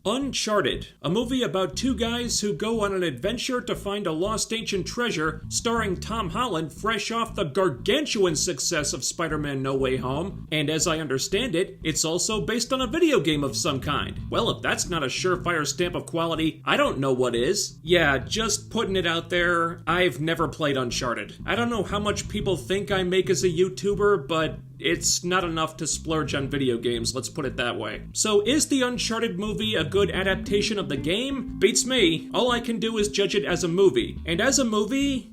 Uncharted, a movie about two guys who go on an adventure to find a lost ancient treasure, starring Tom Holland fresh off the gargantuan success of Spider-Man No Way Home, and as I understand it, it's also based on a video game of some kind. Well, if that's not a surefire stamp of quality, I don't know what is. Yeah, just putting it out there, I've never played Uncharted. I don't know how much people think I make as a YouTuber, but it's not enough to splurge on video games, let's put it that way. So is the Uncharted movie a good adaptation of the game? Beats me. All I can do is judge it as a movie. And as a movie,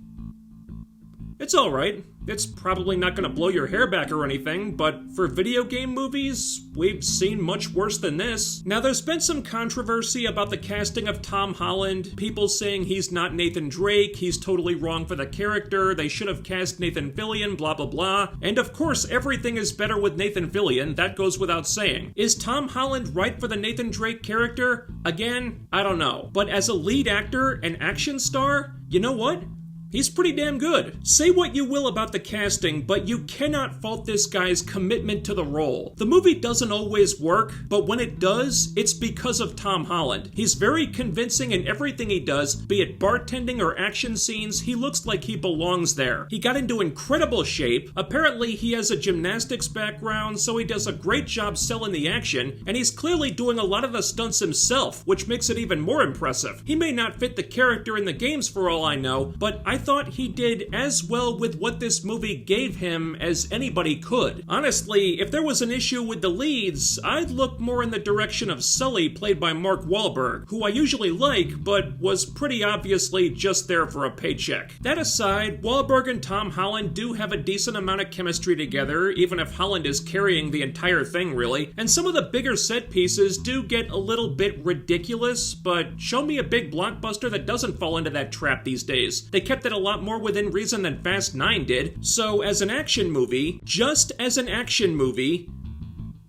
it's alright. It's probably not going to blow your hair back or anything, but for video game movies, we've seen much worse than this. Now, there's been some controversy about the casting of Tom Holland, people saying he's not Nathan Drake, he's totally wrong for the character, they should have cast Nathan Fillion, blah blah blah. And of course, everything is better with Nathan Fillion, that goes without saying. Is Tom Holland right for the Nathan Drake character? Again, I don't know. But as a lead actor and action star, you know what? He's pretty damn good. Say what you will about the casting, but you cannot fault this guy's commitment to the role. The movie doesn't always work, but when it does, it's because of Tom Holland. He's very convincing in everything he does, be it bartending or action scenes, he looks like he belongs there. He got into incredible shape, apparently he has a gymnastics background, so he does a great job selling the action, and he's clearly doing a lot of the stunts himself, which makes it even more impressive. He may not fit the character in the games for all I know, but I thought he did as well with what this movie gave him as anybody could. Honestly, if there was an issue with the leads, I'd look more in the direction of Sully, played by Mark Wahlberg, who I usually like, but was pretty obviously just there for a paycheck. That aside, Wahlberg and Tom Holland do have a decent amount of chemistry together, even if Holland is carrying the entire thing, really, and some of the bigger set pieces do get a little bit ridiculous, but show me a big blockbuster that doesn't fall into that trap these days. They kept it a lot more within reason than Fast 9 did, so as an action movie, just as an action movie,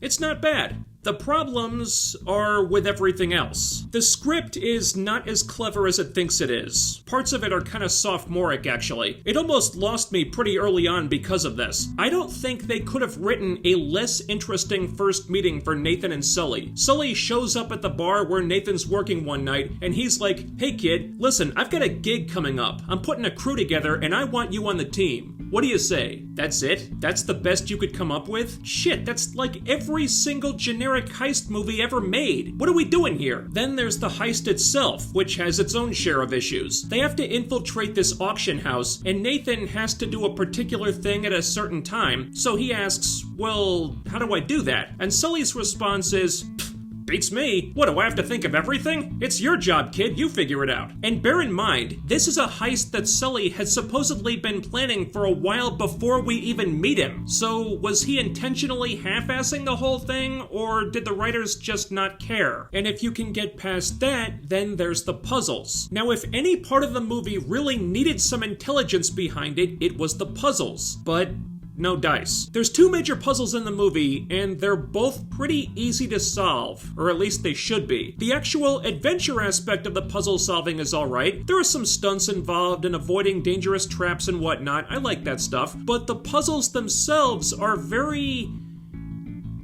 it's not bad. The problems are with everything else. The script is not as clever as it thinks it is. Parts of it are kind of sophomoric, actually. It almost lost me pretty early on because of this. I don't think they could have written a less interesting first meeting for Nathan and Sully. Sully shows up at the bar where Nathan's working one night, and he's like, "Hey kid, listen, I've got a gig coming up. I'm putting a crew together, and I want you on the team. What do you say?" That's it? That's the best you could come up with? Shit, that's like every single generic heist movie ever made. What are we doing here? Then there's the heist itself, which has its own share of issues. They have to infiltrate this auction house, and Nathan has to do a particular thing at a certain time, so he asks, well, how do I do that? And Sully's response is, "Beats me. What, do I have to think of everything? It's your job, kid. You figure it out." And bear in mind, this is a heist that Sully had supposedly been planning for a while before we even meet him. So was he intentionally half-assing the whole thing, or did the writers just not care? And if you can get past that, then there's the puzzles. Now, if any part of the movie really needed some intelligence behind it, it was the puzzles. But no dice. There's two major puzzles in the movie, and they're both pretty easy to solve, or at least they should be. The actual adventure aspect of the puzzle solving is alright. There are some stunts involved in avoiding dangerous traps and whatnot. I like that stuff. But the puzzles themselves are very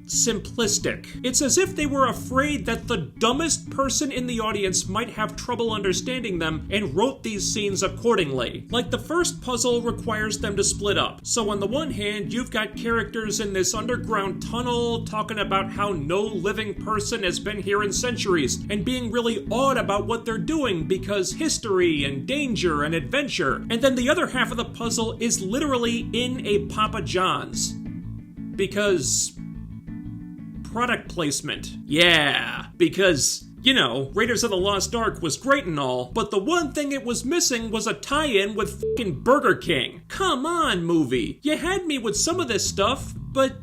simplistic. It's as if they were afraid that the dumbest person in the audience might have trouble understanding them and wrote these scenes accordingly. Like the first puzzle requires them to split up. So on the one hand, you've got characters in this underground tunnel talking about how no living person has been here in centuries and being really awed about what they're doing because history and danger and adventure. And then the other half of the puzzle is literally in a Papa John's. Because product placement. Yeah, because, you know, Raiders of the Lost Ark was great and all, but the one thing it was missing was a tie-in with fucking Burger King. Come on, movie. You had me with some of this stuff, but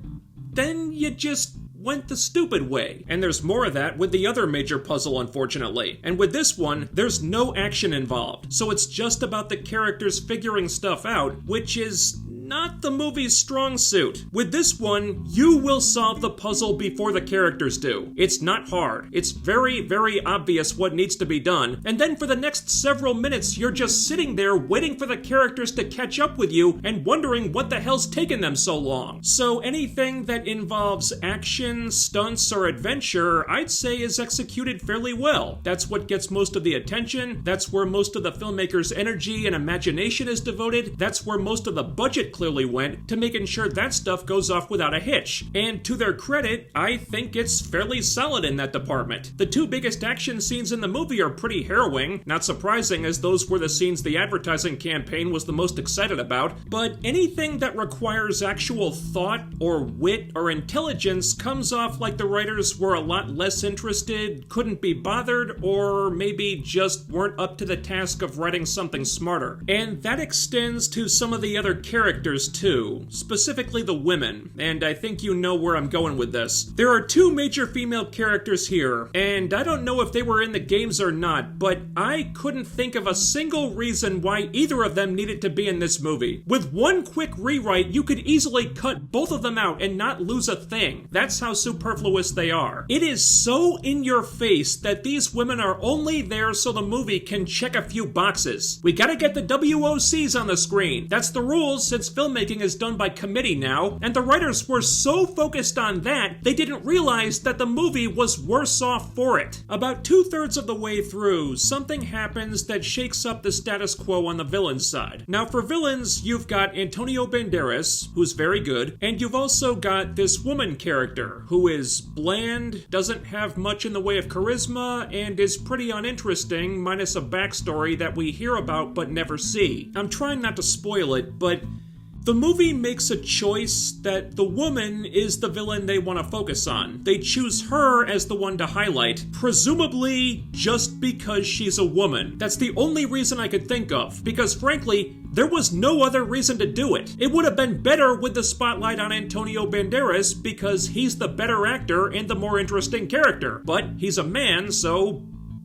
then you just went the stupid way. And there's more of that with the other major puzzle, unfortunately. And with this one, there's no action involved, so it's just about the characters figuring stuff out, which is not the movie's strong suit. With this one, you will solve the puzzle before the characters do. It's not hard. It's very, very obvious what needs to be done, and then for the next several minutes, you're just sitting there waiting for the characters to catch up with you and wondering what the hell's taken them so long. So anything that involves action, stunts, or adventure, I'd say is executed fairly well. That's what gets most of the attention. That's where most of the filmmaker's energy and imagination is devoted. That's where most of the budget clearly went, to making sure that stuff goes off without a hitch. And to their credit, I think it's fairly solid in that department. The two biggest action scenes in the movie are pretty harrowing, not surprising as those were the scenes the advertising campaign was the most excited about, but anything that requires actual thought or wit or intelligence comes off like the writers were a lot less interested, couldn't be bothered, or maybe just weren't up to the task of writing something smarter. And that extends to some of the other characters too, specifically the women, and I think you know where I'm going with this. There are two major female characters here, and I don't know if they were in the games or not, but I couldn't think of a single reason why either of them needed to be in this movie. With one quick rewrite, you could easily cut both of them out and not lose a thing. That's how superfluous they are. It is so in your face that these women are only there so the movie can check a few boxes. We gotta get the WOCs on the screen. That's the rules since filmmaking is done by committee now, and the writers were so focused on that, they didn't realize that the movie was worse off for it. About 2/3 of the way through, something happens that shakes up the status quo on the villain's side. Now for villains, you've got Antonio Banderas, who's very good, and you've also got this woman character, who is bland, doesn't have much in the way of charisma, and is pretty uninteresting, minus a backstory that we hear about but never see. I'm trying not to spoil it, but the movie makes a choice that the woman is the villain they want to focus on. They choose her as the one to highlight, presumably just because she's a woman. That's the only reason I could think of, because frankly, there was no other reason to do it. It would have been better with the spotlight on Antonio Banderas because he's the better actor and the more interesting character. But he's a man, so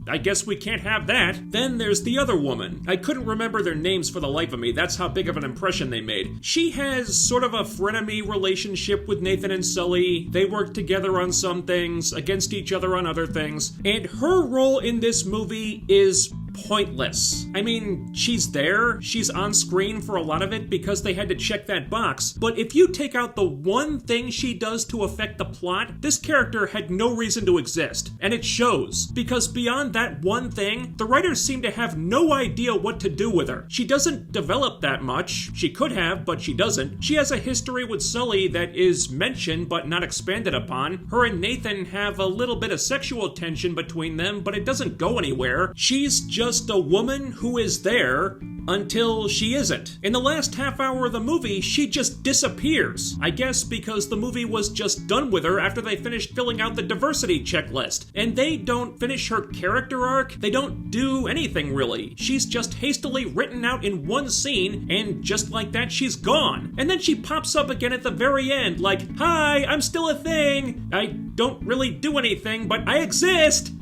I guess we can't have that. Then there's the other woman. I couldn't remember their names for the life of me. That's how big of an impression they made. She has sort of a frenemy relationship with Nathan and Sully. They work together on some things, against each other on other things. And her role in this movie is pointless. I mean, she's there, she's on screen for a lot of it because they had to check that box, but if you take out the one thing she does to affect the plot, this character had no reason to exist, and it shows, because beyond that one thing, the writers seem to have no idea what to do with her. She doesn't develop that much. She could have, but she doesn't. She has a history with Sully that is mentioned but not expanded upon. Her and Nathan have a little bit of sexual tension between them, but it doesn't go anywhere. She's just a woman who is there until she isn't. In the last half hour of the movie, she just disappears. I guess because the movie was just done with her after they finished filling out the diversity checklist. And they don't finish her character arc. They don't do anything really. She's just hastily written out in one scene, and just like that, she's gone. And then she pops up again at the very end, like, "Hi, I'm still a thing. I don't really do anything, but I exist.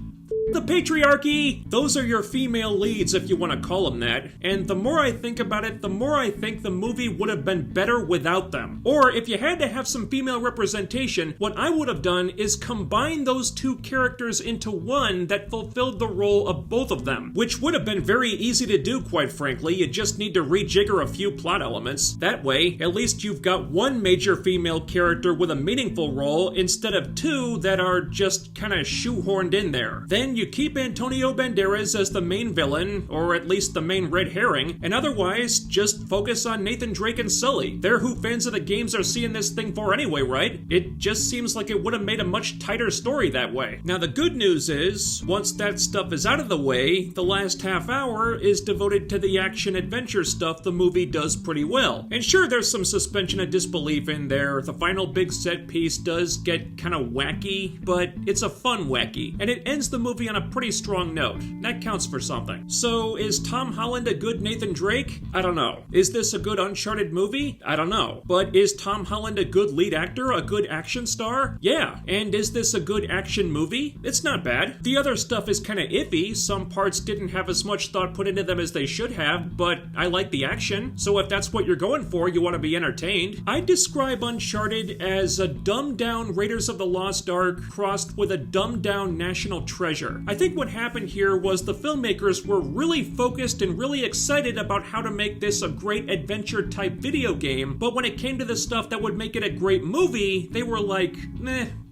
The patriarchy!" Those are your female leads, if you want to call them that. And the more I think about it, the more I think the movie would have been better without them. Or if you had to have some female representation, what I would have done is combine those two characters into one that fulfilled the role of both of them, which would have been very easy to do, quite frankly. You just need to rejigger a few plot elements. That way, at least you've got one major female character with a meaningful role instead of two that are just kind of shoehorned in there. Then you keep Antonio Banderas as the main villain, or at least the main red herring, and otherwise just focus on Nathan Drake and Sully. They're who fans of the games are seeing this thing for anyway, right? It just seems like it would have made a much tighter story that way. Now the good news is, once that stuff is out of the way, the last half hour is devoted to the action-adventure stuff the movie does pretty well. And sure, there's some suspension of disbelief in there. The final big set piece does get kind of wacky, but it's a fun wacky. And it ends the movie movie on a pretty strong note. That counts for something. So, is Tom Holland a good Nathan Drake? I don't know. Is this a good Uncharted movie? I don't know. But is Tom Holland a good lead actor? A good action star? Yeah. And is this a good action movie? It's not bad. The other stuff is kinda iffy. Some parts didn't have as much thought put into them as they should have, but I like the action. So if that's what you're going for, you want to be entertained. I describe Uncharted as a dumbed-down Raiders of the Lost Ark crossed with a dumbed-down National Treasure. I think what happened here was the filmmakers were really focused and really excited about how to make this a great adventure-type video game, but when it came to the stuff that would make it a great movie, they were like,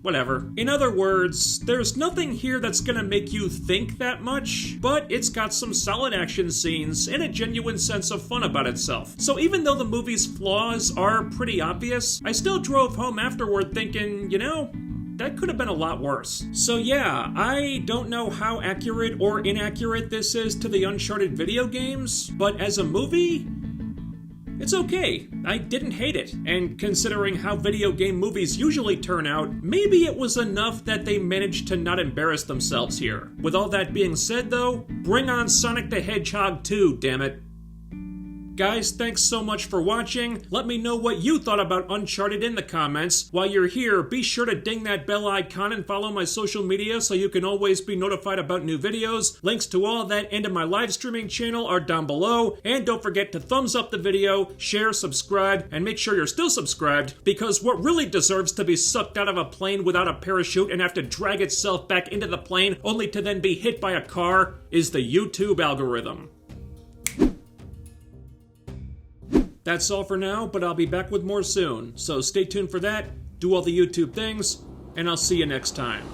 whatever. In other words, there's nothing here that's gonna make you think that much, but it's got some solid action scenes and a genuine sense of fun about itself. So even though the movie's flaws are pretty obvious, I still drove home afterward thinking, you know, that could have been a lot worse. So yeah, I don't know how accurate or inaccurate this is to the Uncharted video games, but as a movie, it's okay. I didn't hate it. And considering how video game movies usually turn out, maybe it was enough that they managed to not embarrass themselves here. With all that being said though, bring on Sonic the Hedgehog 2, damn it. Guys, thanks so much for watching. Let me know what you thought about Uncharted in the comments. While you're here, be sure to ding that bell icon and follow my social media so you can always be notified about new videos. Links to all that and to my live streaming channel are down below. And don't forget to thumbs up the video, share, subscribe, and make sure you're still subscribed, because what really deserves to be sucked out of a plane without a parachute and have to drag itself back into the plane only to then be hit by a car is the YouTube algorithm. That's all for now, but I'll be back with more soon, so stay tuned for that, do all the YouTube things, and I'll see you next time.